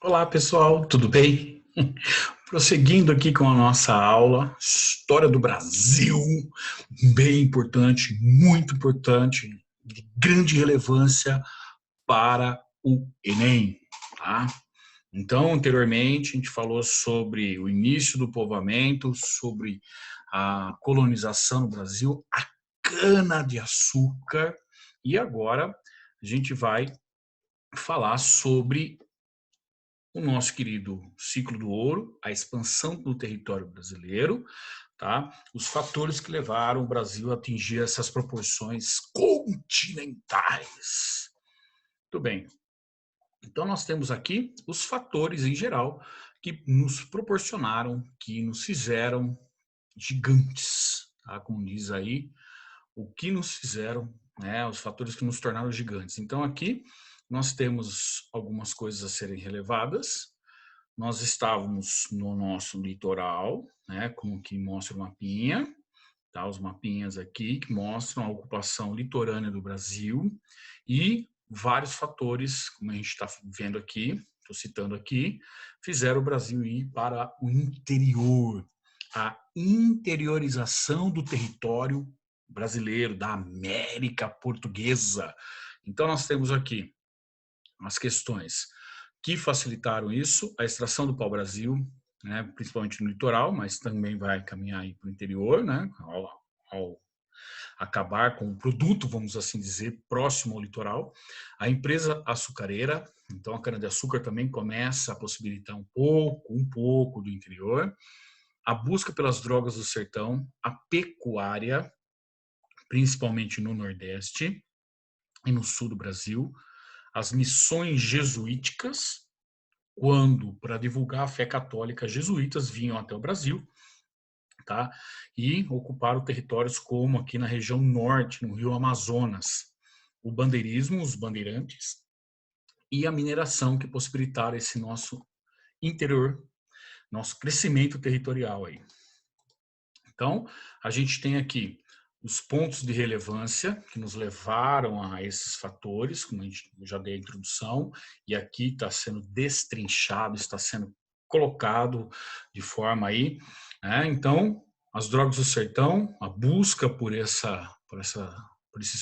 Olá, pessoal, tudo bem? Prosseguindo aqui com a nossa aula, História do Brasil, bem importante, muito importante, de grande relevância para o Enem, tá? Então, anteriormente, a gente falou sobre o início do povoamento, sobre a colonização no Brasil, a cana-de-açúcar, e agora a gente vai falar sobre o nosso querido ciclo do ouro, a expansão do território brasileiro, tá? Os fatores que levaram o Brasil a atingir essas proporções continentais. Muito bem. Então nós temos aqui os fatores em geral que nos proporcionaram, que nos fizeram gigantes, tá? Como diz aí, o que nos fizeram, né? Os fatores que nos tornaram gigantes. Então aqui nós temos algumas coisas a serem relevadas. Nós estávamos no nosso litoral, né, como que mostra o mapinha, tá? Os mapinhas aqui que mostram a ocupação litorânea do Brasil e vários fatores, como a gente está vendo aqui, estou citando aqui, fizeram o Brasil ir para o interior, a interiorização do território brasileiro, da América Portuguesa. Então nós temos aqui as questões que facilitaram isso, a extração do pau-brasil, né, principalmente no litoral, mas também vai caminhar para o interior, né, ao acabar com o produto, vamos assim dizer, próximo ao litoral. A empresa açucareira, então a cana-de-açúcar também começa a possibilitar um pouco do interior. A busca pelas drogas do sertão, a pecuária, principalmente no Nordeste e no sul do Brasil, as missões jesuíticas, quando, para divulgar a fé católica, jesuítas vinham até o Brasil, tá? E ocuparam territórios como aqui na região norte, no Rio Amazonas. O bandeirismo, os bandeirantes, e a mineração que possibilitaram esse nosso interior, nosso crescimento territorial aí. Então, a gente tem aqui os pontos de relevância que nos levaram a esses fatores, como a gente já dei a introdução, e aqui está sendo destrinchado, está sendo colocado de forma aí, né? Então, as drogas do sertão, a busca por esses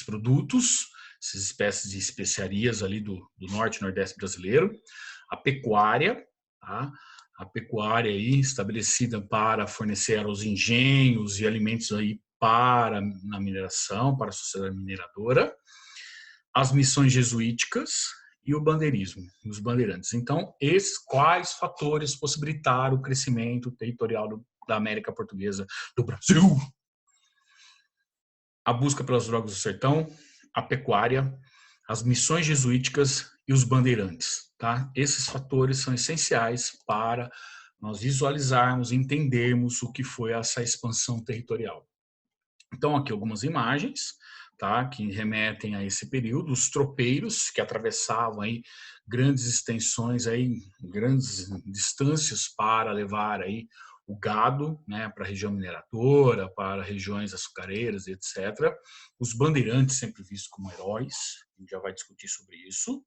produtos, essas espécies de especiarias ali do norte e nordeste brasileiro, a pecuária, tá? A pecuária aí estabelecida para fornecer aos engenhos e alimentos aí para na mineração, para a sociedade mineradora, as missões jesuíticas e o bandeirismo, os bandeirantes. Então, esses quais fatores possibilitaram o crescimento territorial da América Portuguesa, do Brasil? A busca pelas drogas do sertão, a pecuária, as missões jesuíticas e os bandeirantes, tá? Esses fatores são essenciais para nós visualizarmos, entendermos o que foi essa expansão territorial. Então, aqui algumas imagens, tá, que remetem a esse período, os tropeiros que atravessavam aí grandes extensões aí, grandes distâncias para levar aí o gado, né, para a região mineradora, para regiões açucareiras, etc. Os bandeirantes sempre vistos como heróis, a gente já vai discutir sobre isso,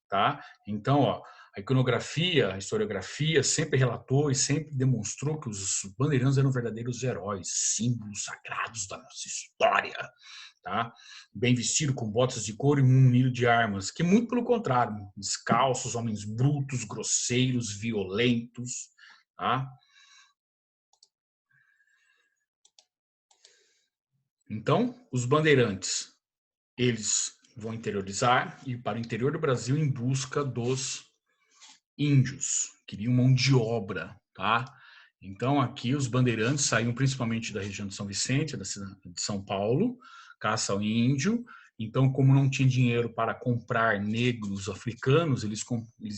tá? Então, ó, a iconografia, a historiografia sempre relatou e sempre demonstrou que os bandeirantes eram verdadeiros heróis, símbolos sagrados da nossa história, tá? Bem vestido com botas de couro e munido de armas, que muito pelo contrário, descalços, homens brutos, grosseiros, violentos, tá? Então, os bandeirantes, eles vão interiorizar e para o interior do Brasil em busca dos índios, queriam mão de obra, tá? Então aqui os bandeirantes saíam principalmente da região de São Vicente, da cidade de São Paulo, caça ao índio. Então, como não tinha dinheiro para comprar negros africanos, eles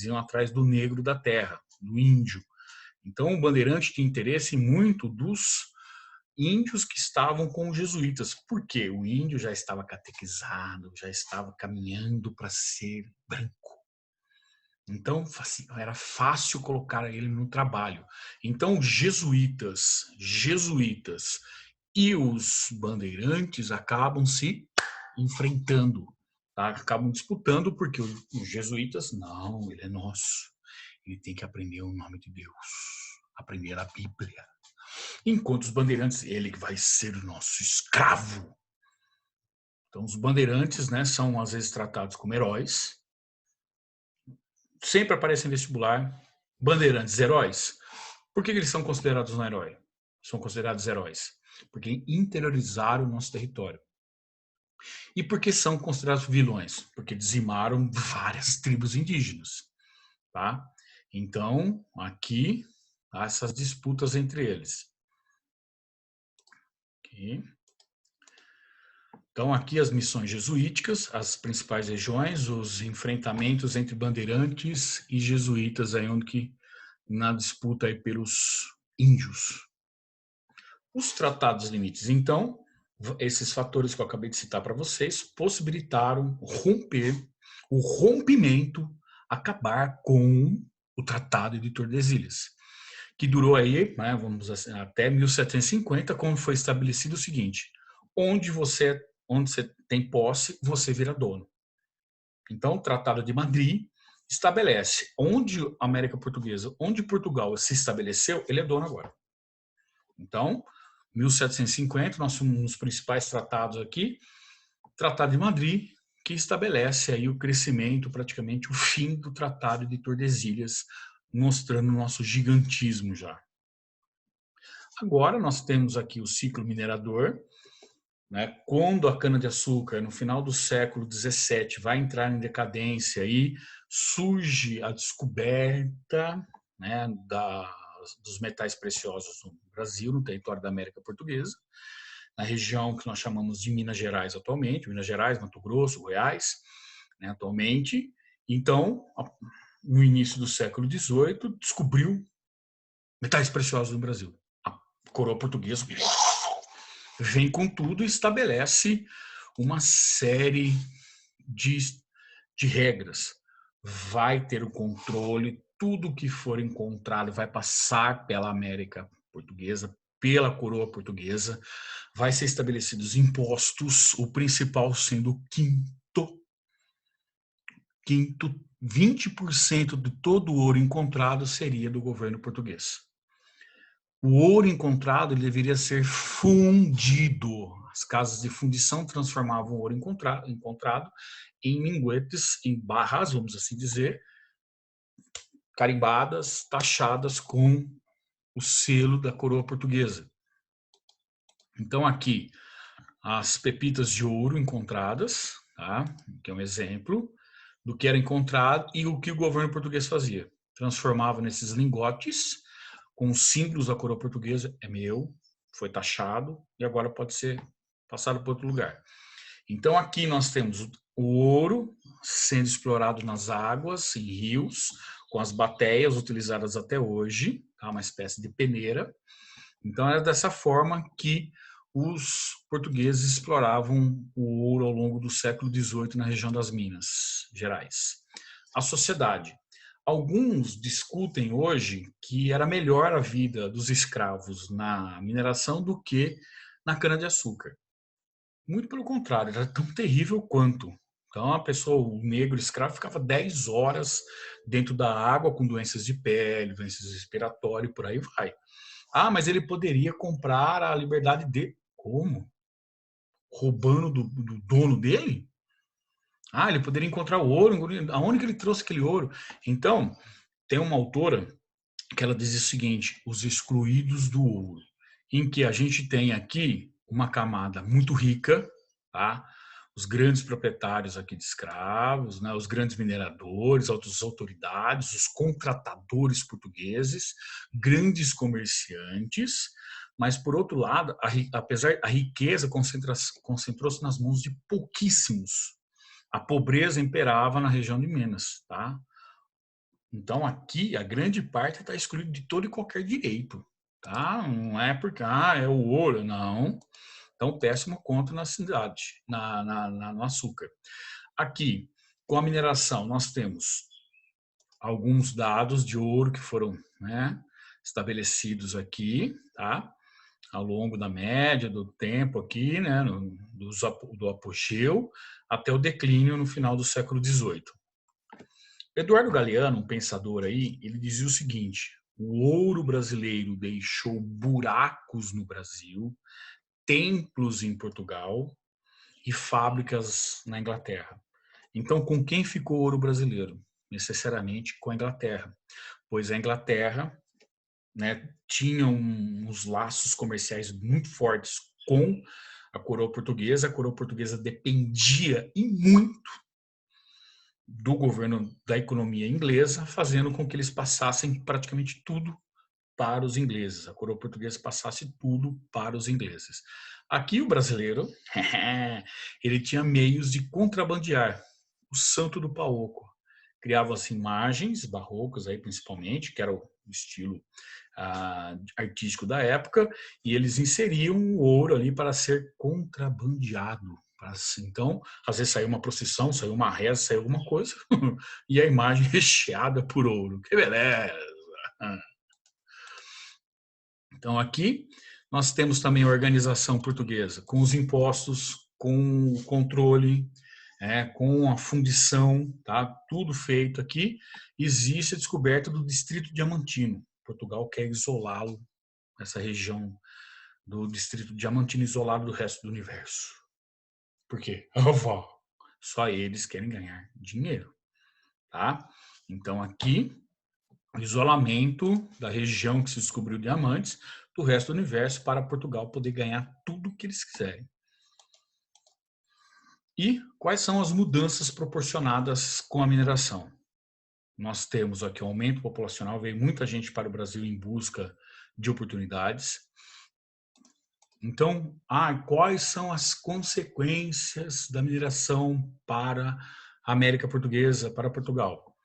iam atrás do negro da terra, do índio. Então, o bandeirante tinha interesse muito dos índios que estavam com os jesuítas. Por quê? O índio já estava catequizado, já estava caminhando para ser branco. Então, era fácil colocar ele no trabalho. Então, jesuítas e os bandeirantes acabam se enfrentando, tá? Acabam disputando porque os jesuítas, não, ele é nosso. Ele tem que aprender o nome de Deus, aprender a Bíblia. Enquanto os bandeirantes, ele vai ser o nosso escravo. Então, os bandeirantes, né, são às vezes tratados como heróis. Sempre aparecem em vestibular. Bandeirantes, heróis. Por que eles são considerados um herói? São considerados heróis porque interiorizaram o nosso território. E por que são considerados vilões? Porque dizimaram várias tribos indígenas. Tá? Então, aqui, há essas disputas entre eles. Okay. Então, aqui as missões jesuíticas, as principais regiões, os enfrentamentos entre bandeirantes e jesuítas, aí onde que, na disputa aí pelos índios. Os tratados limites, então, esses fatores que eu acabei de citar para vocês, possibilitaram o rompimento, acabar com o Tratado de Tordesilhas, que durou aí, né, vamos assim, até 1750, quando foi estabelecido o seguinte: onde você tem posse, você vira dono. Então, o Tratado de Madrid estabelece onde a América Portuguesa, onde Portugal se estabeleceu, ele é dono agora. Então, 1750, nós somos um dos principais tratados aqui, Tratado de Madrid, que estabelece aí o crescimento, praticamente o fim do Tratado de Tordesilhas, mostrando o nosso gigantismo já. Agora nós temos aqui o ciclo minerador, né? Quando a cana-de-açúcar, no final do século XVII, vai entrar em decadência e surge a descoberta, né, dos metais preciosos no Brasil, no território da América Portuguesa, na região que nós chamamos de Minas Gerais atualmente, Minas Gerais, Mato Grosso, Goiás, né, atualmente. Então, no início do século XVIII, descobriu metais preciosos no Brasil. A coroa portuguesa vem com tudo e estabelece uma série de regras. Vai ter o controle, tudo que for encontrado vai passar pela América Portuguesa, pela coroa portuguesa, vai ser estabelecidos impostos, o principal sendo o quinto, 20% de todo o ouro encontrado seria do governo português. O ouro encontrado ele deveria ser fundido. As casas de fundição transformavam o ouro encontrado em linguetes, em barras, vamos assim dizer, carimbadas, taxadas com o selo da coroa portuguesa. Então, aqui, as pepitas de ouro encontradas, tá? Que é um exemplo do que era encontrado e o que o governo português fazia. Transformava nesses lingotes com os símbolos da coroa portuguesa, é meu, foi taxado e agora pode ser passado para outro lugar. Então aqui nós temos o ouro sendo explorado nas águas, em rios, com as bateias utilizadas até hoje, tá? Uma espécie de peneira. Então é dessa forma que os portugueses exploravam o ouro ao longo do século XVIII na região das Minas Gerais. A sociedade. Alguns discutem hoje que era melhor a vida dos escravos na mineração do que na cana-de-açúcar. Muito pelo contrário, era tão terrível quanto. Então, a pessoa, o negro escravo, ficava 10 horas dentro da água com doenças de pele, doenças respiratórias e por aí vai. Ah, mas ele poderia comprar a liberdade dele. Como? Roubando do dono dele? Ah, ele poderia encontrar o ouro. Aonde que ele trouxe aquele ouro? Então, tem uma autora que ela diz o seguinte: os excluídos do ouro, em que a gente tem aqui uma camada muito rica, tá? Os grandes proprietários aqui de escravos, né? Os grandes mineradores, as autoridades, os contratadores portugueses, grandes comerciantes, mas por outro lado, apesar a riqueza concentrou-se nas mãos de pouquíssimos. A pobreza imperava na região de Minas, tá? Então, aqui, a grande parte está excluída de todo e qualquer direito. Tá? Não é porque é o ouro, não. Então, péssimo conto na cidade, no açúcar. Aqui, com a mineração, nós temos alguns dados de ouro que foram, né, estabelecidos aqui, tá? Ao longo da média do tempo aqui, né, do apogeu até o declínio no final do século XVIII. Eduardo Galeano, um pensador aí, ele dizia o seguinte: o ouro brasileiro deixou buracos no Brasil, templos em Portugal e fábricas na Inglaterra. Então, com quem ficou o ouro brasileiro? Necessariamente com a Inglaterra, pois a Inglaterra, né, tinha uns laços comerciais muito fortes com a coroa portuguesa dependia e muito do governo da economia inglesa, fazendo com que eles passassem praticamente tudo para os ingleses. A coroa portuguesa passasse tudo para os ingleses. Aqui o brasileiro, ele tinha meios de contrabandear o santo do paoco. Criavam-se imagens barrocas aí principalmente, que era o estilo artístico da época, e eles inseriam o ouro ali para ser contrabandeado. Então, às vezes saiu uma procissão, saiu uma reza, saiu alguma coisa, e a imagem recheada por ouro. Que beleza! Então, aqui nós temos também a organização portuguesa, com os impostos, com o controle, com a fundição, tá? Tudo feito aqui. Existe a descoberta do Distrito Diamantino. Portugal quer isolá-lo, essa região do Distrito Diamantino, isolado do resto do universo. Por quê? Só eles querem ganhar dinheiro, tá? Então, aqui o isolamento da região que se descobriu diamantes do resto do universo para Portugal poder ganhar tudo o que eles quiserem. E quais são as mudanças proporcionadas com a mineração? Nós temos aqui um aumento populacional, veio muita gente para o Brasil em busca de oportunidades. Então, quais são as consequências da mineração para a América Portuguesa, para Portugal?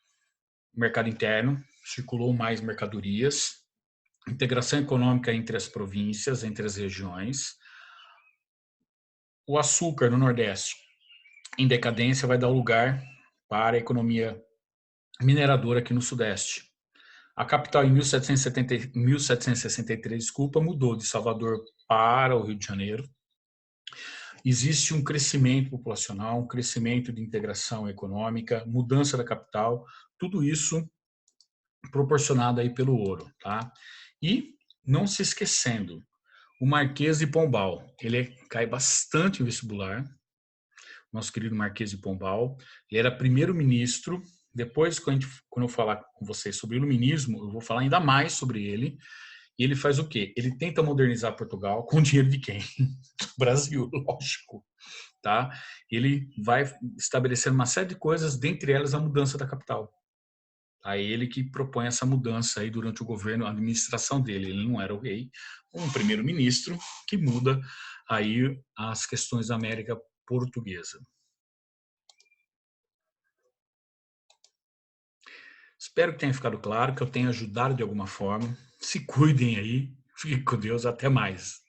Mercado interno, circulou mais mercadorias, integração econômica entre as províncias, entre as regiões. O açúcar no Nordeste, em decadência, vai dar lugar para a economia mineradora aqui no Sudeste. A capital, em 1763, mudou de Salvador para o Rio de Janeiro. Existe um crescimento populacional, um crescimento de integração econômica, mudança da capital, tudo isso proporcionado aí pelo ouro, tá? E não se esquecendo, o Marquês de Pombal, ele cai bastante em vestibular, nosso querido Marquês de Pombal, ele era primeiro-ministro. Depois, quando eu falar com vocês sobre o iluminismo, eu vou falar ainda mais sobre ele. E ele faz o quê? Ele tenta modernizar Portugal com o dinheiro de quem? Do Brasil, lógico. Tá? Ele vai estabelecendo uma série de coisas, dentre elas a mudança da capital. Tá? Ele que propõe essa mudança aí durante o governo, a administração dele. Ele não era o rei, um primeiro-ministro que muda aí as questões da América Portuguesa. Espero que tenha ficado claro, que eu tenha ajudado de alguma forma. Se cuidem aí. Fiquem com Deus. Até mais.